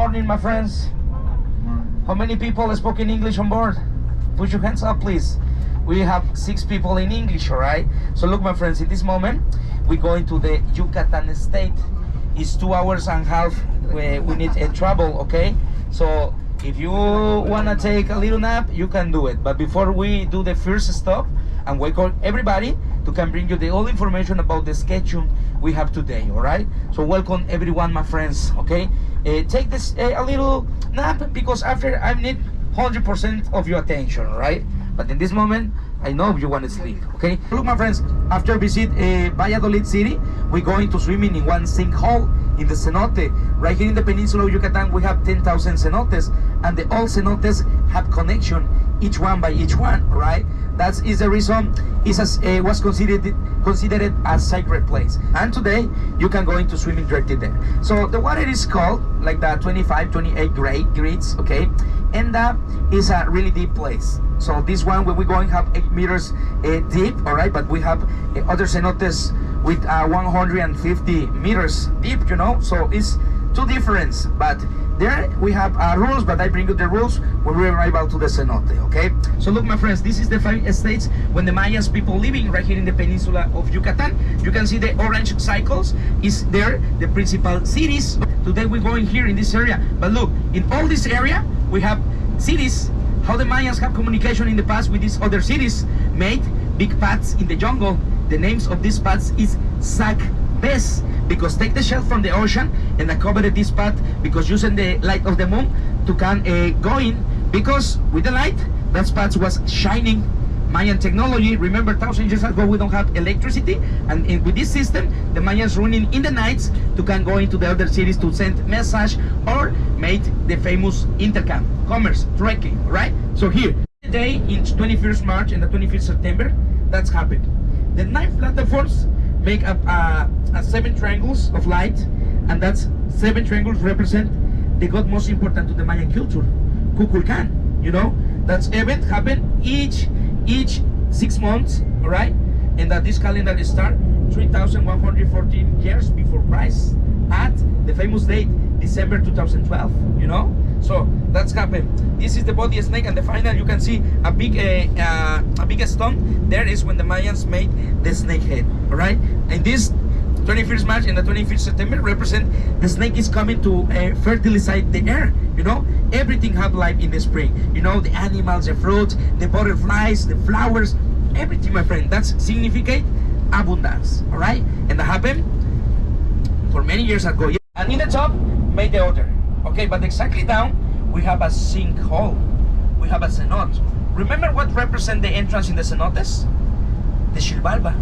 morning, my friends. How many people speaking English on board? Put your hands up, please. We have 6 people in English, all right? So look, my friends, in this moment, we're going to the Yucatan state. It's 2 hours and a half. We need a travel, okay? So if you wanna take a little nap, you can do it. But before we do the first stop, and wake up everybody to can bring you the all information about the schedule we have today, all right? So welcome everyone, my friends, okay? Take this a little nap, because after I need 100% of your attention, all right? But in this moment, I know you want to sleep, okay? Look, my friends, after visit Valladolid city, we're going to swimming in one sinkhole in the Cenote. Right here in the peninsula of Yucatan, we have 10,000 cenotes, and all cenotes have connection, each one by each one, right? That is the reason it was considered a sacred place. And today, you can go into swimming directly there. So the water is cold, like the 25, 28 grades, okay? And that is a really deep place. So this one, where we're going, have 8 meters deep, all right? But we have other cenotes with 150 meters deep, you know? So it's two difference, but there we have rules, but I bring you the rules when we arrive out to the cenote, okay? So look, my friends, this is the 5 states when the Mayans people living right here in the peninsula of Yucatan. You can see the orange cycles is there, the principal cities. Today we're going here in this area, but look, in all this area, we have cities. How the Mayans have communication in the past with these other cities, made big paths in the jungle. The names of these paths is Bes, because take the shell from the ocean and I covered this path because using the light of the moon to can go in, because with the light that path was shining. Mayan technology, remember 1,000 years ago we don't have electricity, and with this system the Mayans running in the nights to can go into the other cities to send message or made the famous intercam, commerce, trekking, right? So here, today in 21st March and the 25th September, that's happened. The 9 platforms make up 7 triangles of light, and that's 7 triangles represent the god most important to the Mayan culture, Kukulcan. You know, that's event happen each 6 months, all right? And that this calendar start 3,114 years before Christ at the famous date December 2012. You know, so that's happened. This is the body snake, and the final you can see a big stone. There is when the Mayans made the snake head. All right, and this 21st March and the 25th September represent the snake is coming to fertilize the air. You know, everything have life in the spring. You know, the animals, the fruits, the butterflies, the flowers, everything, my friend. That's significate abundance. All right, and that happened for many years ago. And in the top, made the order. Okay, but exactly down, we have a sinkhole. We have a cenote. Remember what represent the entrance in the cenotes? The Shilbalba.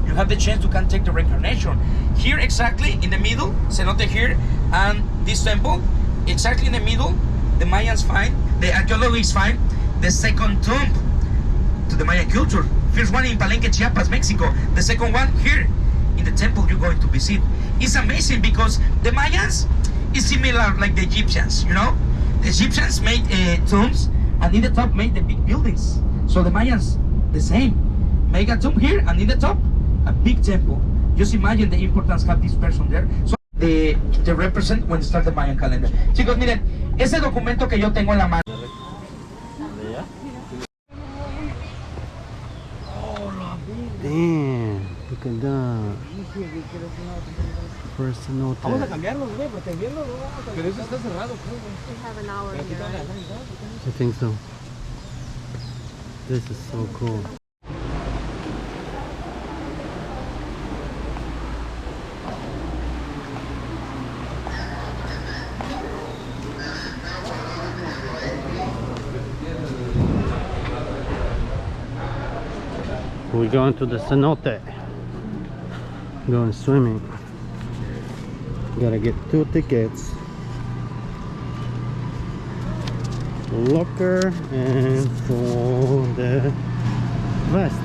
You have the chance to can take the reincarnation. Here exactly in the middle, cenote here, and this temple, exactly in the middle, the Mayans find, the archaeologists find, the second tomb to the Mayan culture. First one in Palenque, Chiapas, Mexico. The second one here in the temple you're going to visit. It's amazing because the Mayans is similar like the Egyptians, you know? The Egyptians made tombs, and in the top made the big buildings. So the Mayans, the same. Make a tomb here, and in the top, a big temple. Just imagine the importance have this person there. So they represent when start the Mayan calendar. Chicos, miren, ese documento que yo tengo en la mano. Damn, look at that. First cenote. Vamos a cambiarlos, güey, porque viendo, pero eso está cerrado, creo, güey. We have an hour here. I think so. This is so cool. We're going to the cenote. Going swimming. Gotta get 2 tickets. Locker and for the vest.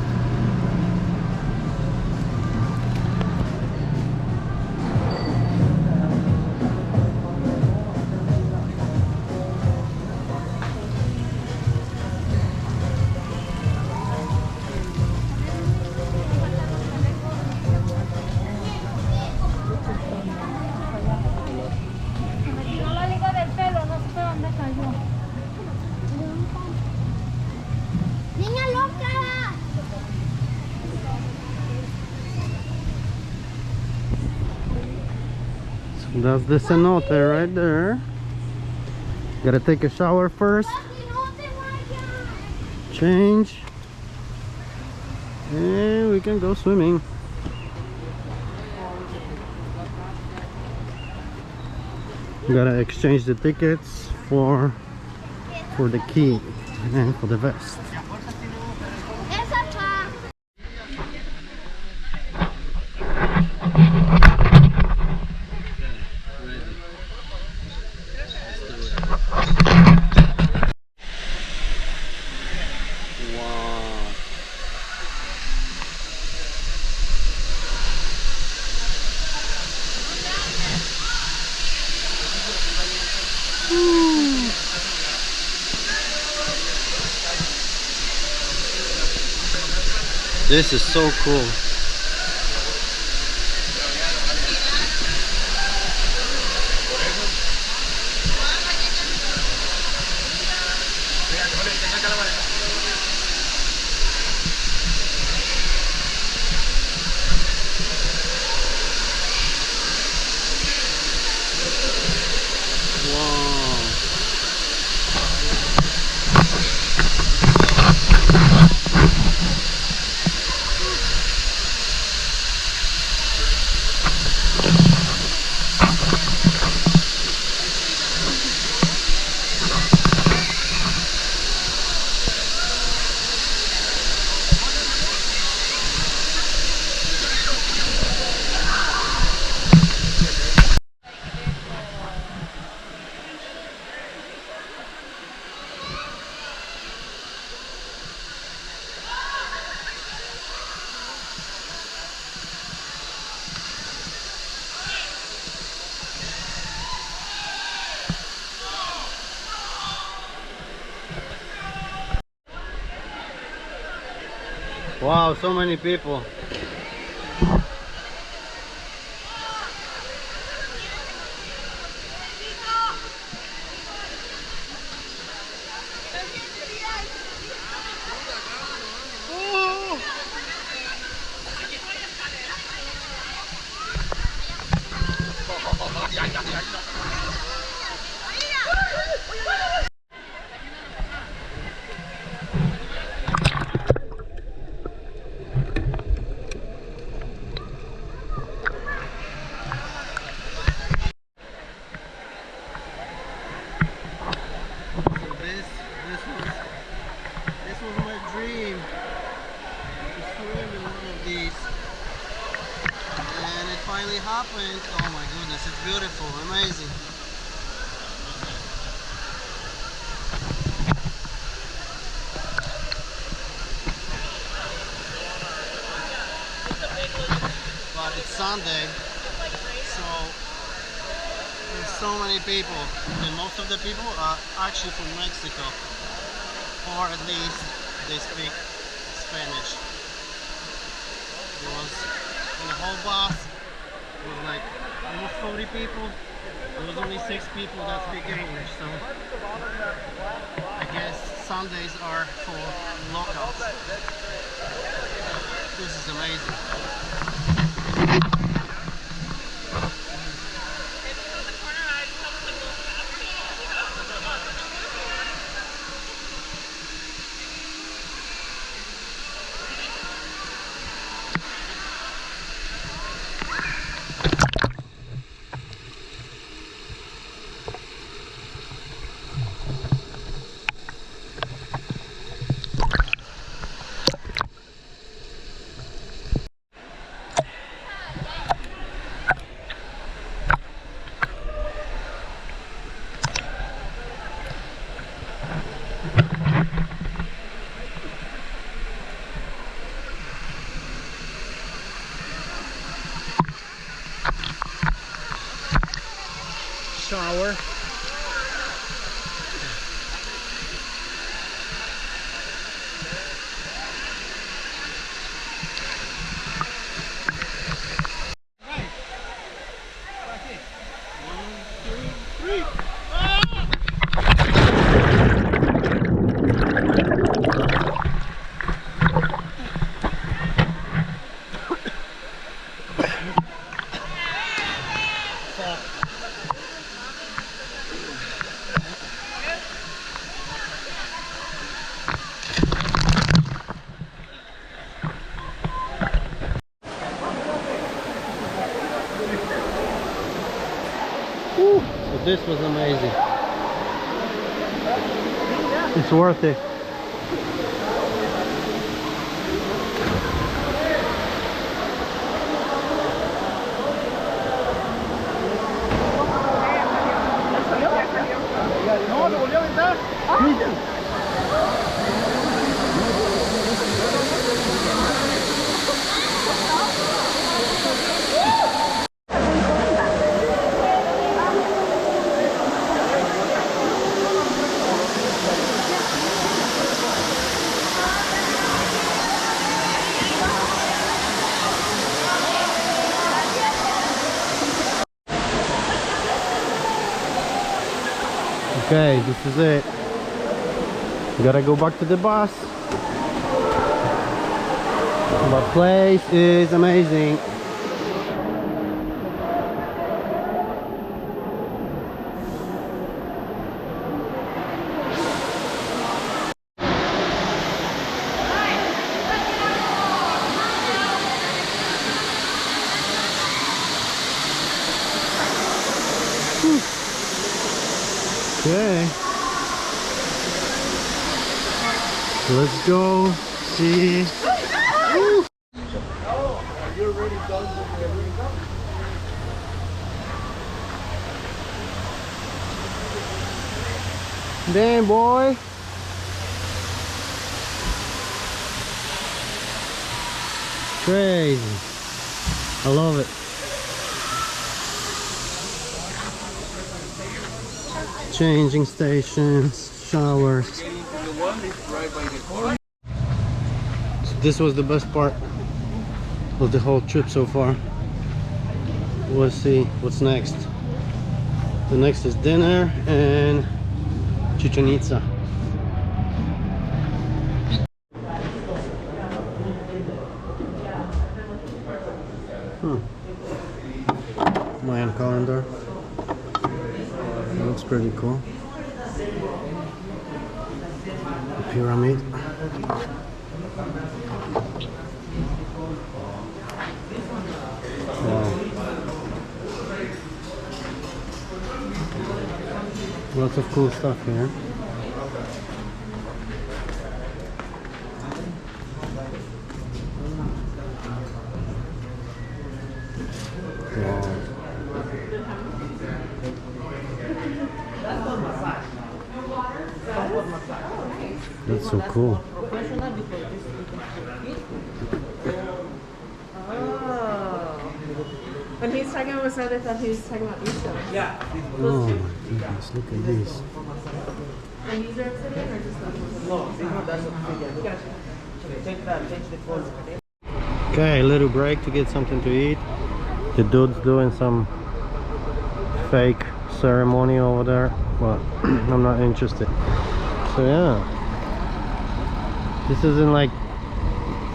No lo digo del pelo. That's the cenote right there. Gotta take a shower first. Change. And we can go swimming. Gotta exchange the tickets for the key and for the vest. This is so cool. Wow, so many people. This was my dream to swim in one of these, and it finally happened. Oh my goodness, it's beautiful, amazing. But it's Sunday, so there's so many people, and most of the people are actually from Mexico, or at least they speak Spanish. There was, in the whole bus, it was like almost 40 people. There was only 6 people that speak English, so I guess Sundays are for locals. This is amazing. Shower. Woo. So this was amazing. It's worth it. No, lo volvió a aventar. Okay, this is it. Gotta go back to the bus. The place is amazing. Okay, let's go see. Woo. Damn, boy. Crazy. I love it. Changing stations, showers. So this was the best part of the whole trip so far. We'll see what's next. The next is dinner and Chichen Itza. Mayan calendar. Looks pretty cool. The pyramid. Wow. Lots of cool stuff here. Wow. That's so cool. Oh. When he's talking about Cenote, I thought he was talking about Itza. Yeah. Oh my goodness, look at this. And these are obsidian or just those? No, that's obsidian. Gotcha. Change the color. Okay, a little break to get something to eat. The dude's doing some fake ceremony over there, but I'm not interested. So yeah, this is in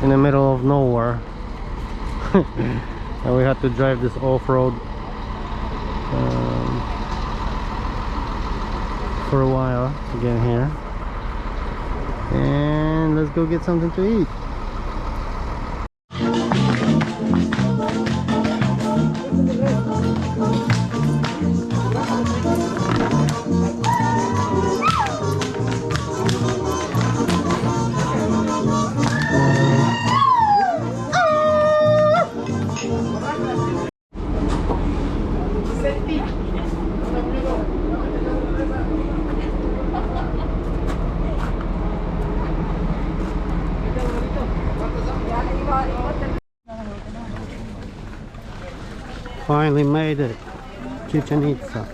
the middle of nowhere. And we had to drive this off-road for a while to get here. And let's go get something to eat. Finally made it. Chichen Itza.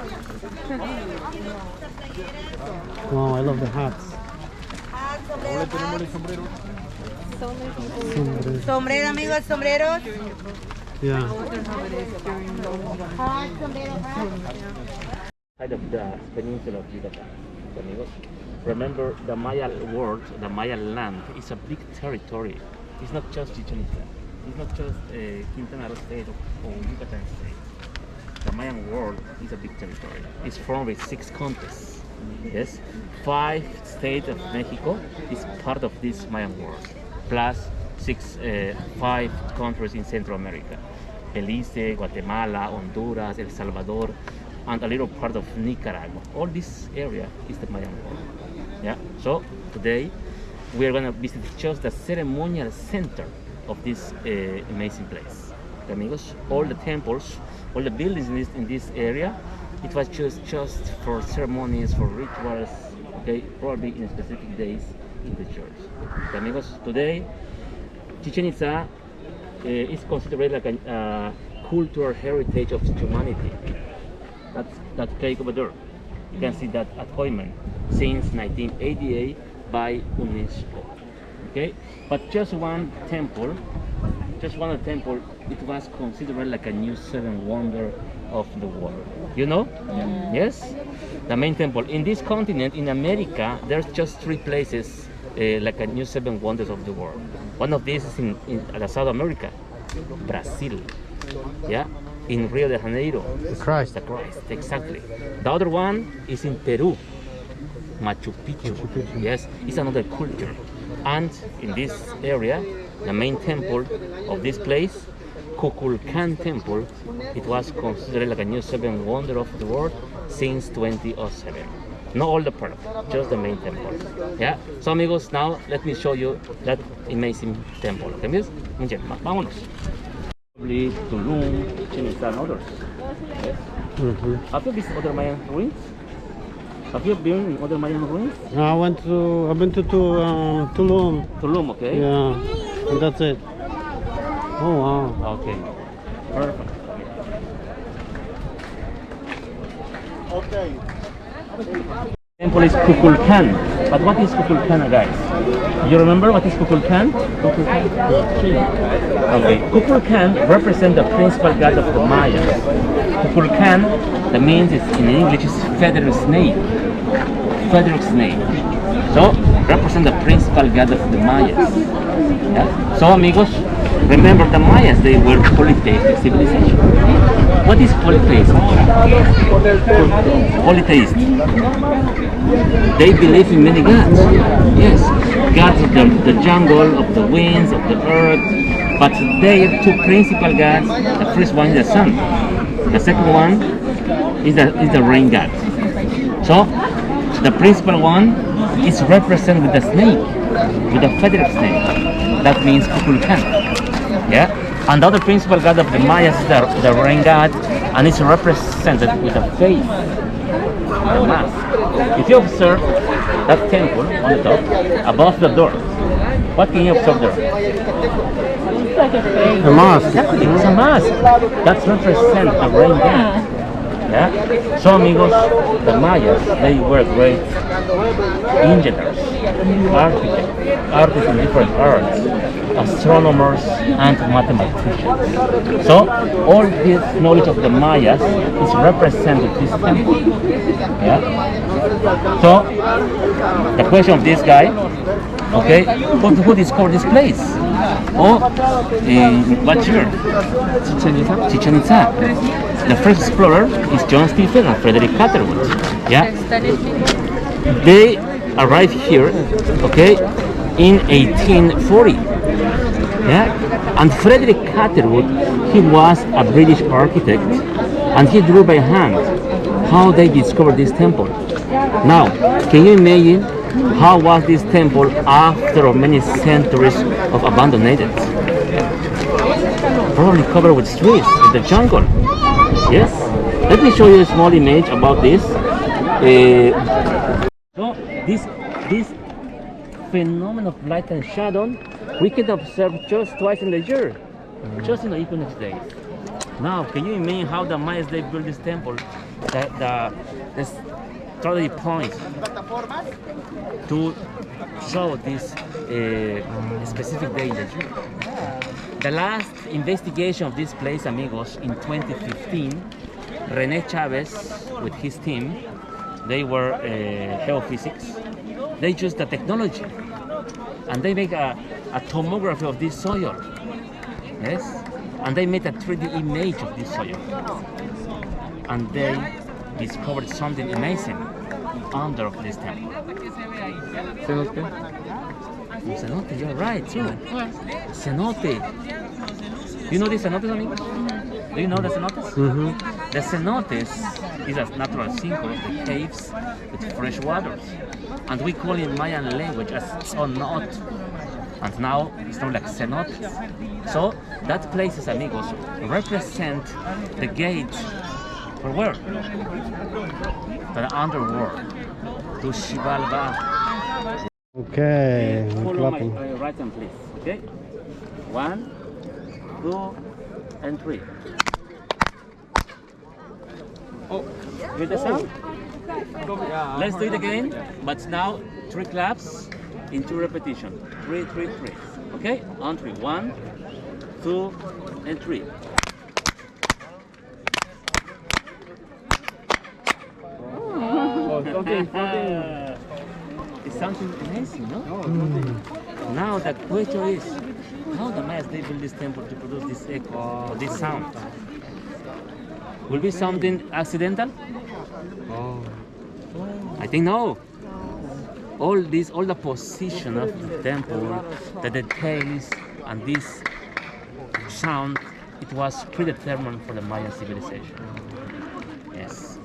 Wow, I love the hats. Sombrero, amigos, sombreros. Yeah. Side of the peninsula of Yucatan, amigos. Remember, the Mayan world, the Mayan land, is a big territory. It's not just Chichen Itza. It's not just Quintana Roo state or Yucatan state. The Mayan world is a big territory. It's formed with 6 countries. Yes, 5 states of Mexico is part of this Mayan world, plus 5 countries in Central America: Belize, Guatemala, Honduras, El Salvador. and a little part of Nicaragua. All this area is the Mayan world. Yeah. So today we are going to visit just the ceremonial center of this amazing place. Okay, amigos, all the temples, all the buildings in this area, it was just for ceremonies, for rituals. Okay, probably in specific days in the church. Okay, amigos, today Chichen Itza is considered like a cultural heritage of humanity. That's that cake over there. You can see that appointment since 1988 by UNESCO. Okay, but just one temple, it was considered like a new seven wonder of the world. You know? Yeah. Yes? The main temple. In this continent, in America, there's just 3 places like a new seven wonders of the world. One of these is in South America, Brazil. Yeah? In Rio de Janeiro. The Christ, exactly. The other one is in Peru, Machu Picchu. Yes, it's another culture. And in this area, the main temple of this place, Kukulcan temple, it was considered like a new seven wonder of the world since 2007. Not all the part, just the main temple. Yeah. So amigos, now let me show you that amazing temple. Okay, amigos? Muy bien, vámonos. Probably Tulum, Chichen Itza, and others. Yes. Have you visited other Mayan ruins? Have you been in other Mayan ruins? No, I've been to Tulum. Tulum, okay. Yeah, and that's it. Oh wow. Okay. Perfect. Okay. Temple is Kukulcan. But what is Kukulcan, guys? You remember what is Kukulcan? Okay. Kukulcan represents the principal god of the Mayas. Kukulcan, the means is in English is feather snake. Feather snake. So represent the principal god of the Mayas. Yeah? So amigos, remember the Mayas, they were polytheistic civilization. What is polytheism? Polytheist. They believe in many gods. Yes, gods of the jungle, of the winds, of the earth. But their 2 principal gods. The first one is the sun. The second one is the rain god. So the principal one is represented with the snake, with a feather snake. That means Kukulcan. Yeah. And the other principal god of the Mayas is the rain god, and it's represented with a face, a mask. If you observe that temple on the top, above the door, what can you observe there? It's like a face. A mask. Exactly, it's a mask. That represents the rain god. Yeah? So amigos, the Mayas, they were great engineers, artists in different arts, astronomers and mathematicians. So all this knowledge of the Mayas is represented in this temple. Yeah? So the question of this guy, okay, who discovered this place? Oh, in what year? Chichen Itza. The first explorer is John Stephen and Frederick Catherwood. Yeah, they arrived here, okay, in 1840. Yeah, and Frederick Catherwood, he was a British architect, and he drew by hand how they discovered this temple. Now, can you imagine how was this temple after many centuries of abandoned? Probably covered with trees in the jungle. Yes. Let me show you a small image about this. So this phenomenon of light and shadow we can observe just twice in the year, just in the equinox days. Now, can you imagine how the Mayas they built this temple? The strategy points to show this specific day in the year. The last investigation of this place, amigos, in 2015, René Chavez with his team, they were geophysics. They used the technology and they make a tomography of this soil. Yes, and they made a 3D image of this soil, and they discovered something amazing under this temple. Cenote, you're right too. Cenote. Do you know the cenotes, amigos? Do you know the cenotes? The cenotes is a natural sinkhole of the caves with fresh waters. And we call in Mayan language as cenote. And now it's not like cenotes. So that places, amigos, represent the gate for where? To the underworld, to Xibalba. Okay, Follow my clapping. right hand, please. Okay? 1, 2, and 3. Oh. Hear the sound? Yeah. Let's do it again, but now 3 claps in 2 repetitions. 3, 3, 3. Okay? On 3. 1, 2, and 3. Oh, something. It's something amazing, no? Now the question is, how the Mayas they build this temple to produce this echo, this sound? Will be something accidental? Oh. I think no. All the position of the temple, the details, and this sound, it was predetermined for the Mayan civilization. Yes.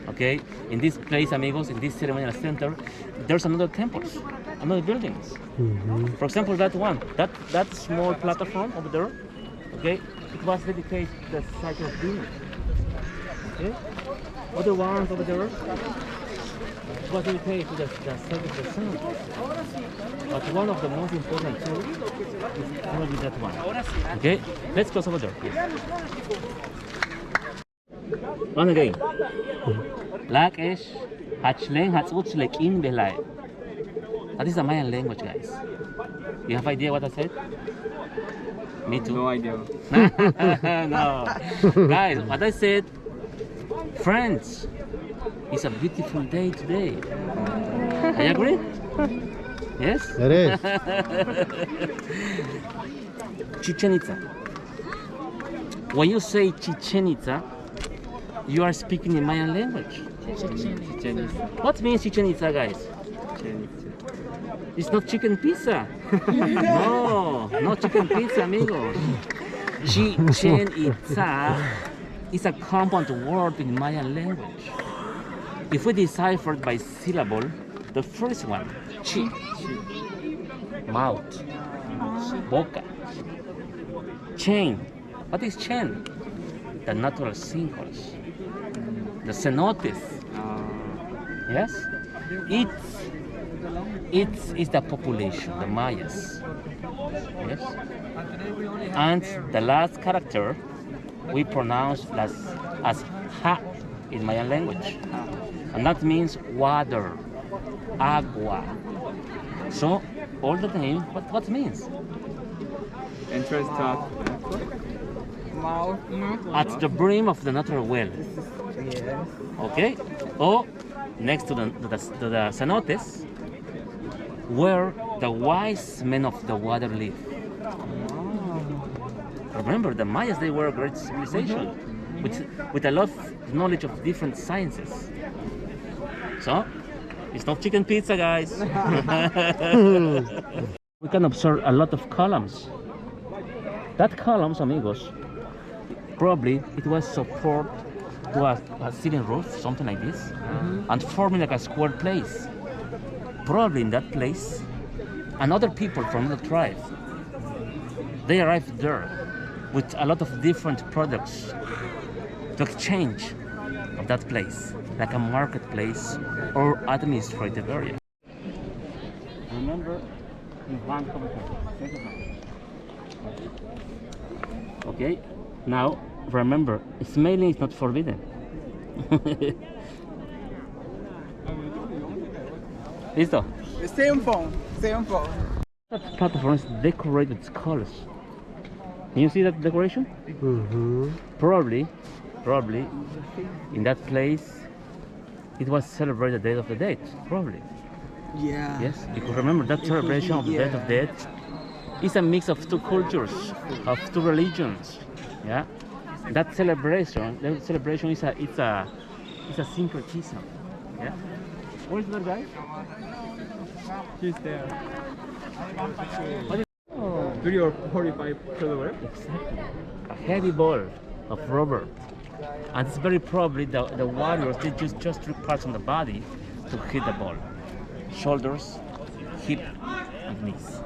Okay. In this place, amigos, in this ceremonial center, there's another temples, another buildings. For example, that one, that small platform over there. Okay. It was dedicated to the site of Venus. Okay. Other ones over there. Was dedicated to the site of the sun. But one of the most important too is probably that one. Okay, let's close over there. Yes. Once again. Lakesh, Hachlen, Hatsuch, Lekin, Belai. That is the Mayan language, guys. You have idea what I said? Me too. No idea. No. Guys, what I said, friends, it's a beautiful day today. I agree? Yes? It is. Chichen Itza. When you say Chichen Itza, you are speaking in Mayan language. Chichen Itza. What means Chichen Itza, guys? Chichen Itza. It's not chicken pizza. No, not chicken pizza, amigo. Chichen Itza is a compound word in Mayan language. If we decipher by syllable, the first one, chi, mouth, boca, chain. What is chain? The natural sinkholes. The cenotes. Yes? It is the population, the Mayas. Yes? And the last character we pronounce as ha in Mayan language. And that means water, agua. So all the name, what means? Entrance top. At the brim of the natural well. Okay? Or next to the cenotes, where the wise men of the water live. Remember, the Mayas, they were a great civilization with a lot of knowledge of different sciences. So, it's not chicken pizza, guys. We can observe a lot of columns. That columns, amigos, probably it was support to a ceiling roof, something like this, and forming like a square place. Probably in that place, another people from the tribe, they arrived there with a lot of different products to exchange of that place, like a marketplace or administrative area. Remember, in one okay, now remember, smiling is not forbidden. Listo? Same phone. That platform is decorated with colors. Can you see that decoration? Probably in that place it was celebrated the Day of the Dead. Probably. Yeah. Yes, because remember that celebration of the Day of the Dead is a mix of two cultures, of two religions. Yeah, that celebration is a syncretism. Yeah. Where is that guy? He's there. What is 3 or 45 kilograms. exactly a heavy ball of rubber And it's very probably the warriors, they just 3 parts on the body to hit the ball. Shoulders, hip, and knees.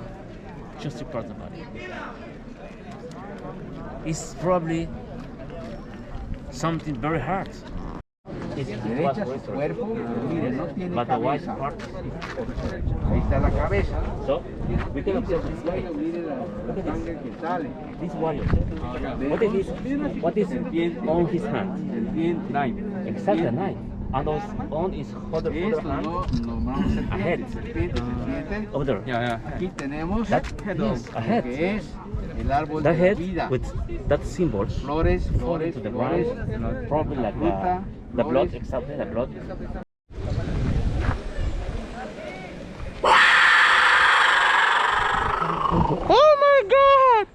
Just 3 parts of the body. It's probably something very hard. Derecha su cuerpo, mire, no tiene But the white cabeza. part. Ahí está la cabeza. So we can observe this way. Mire la sangre que sale. This warrior. What is on his hand? El diente, knife. Exactly a knife. And on his other Esto hand. no, nos vamos a Ahead. serpiente. Over there. Aquí tenemos That is a head. que es el árbol That de la head vida. with that symbols Flores, fall flores, into the flores, ground, probably like fruta, the blood, flores. exactly the blood. Oh my god!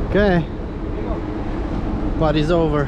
Okay. Party's over.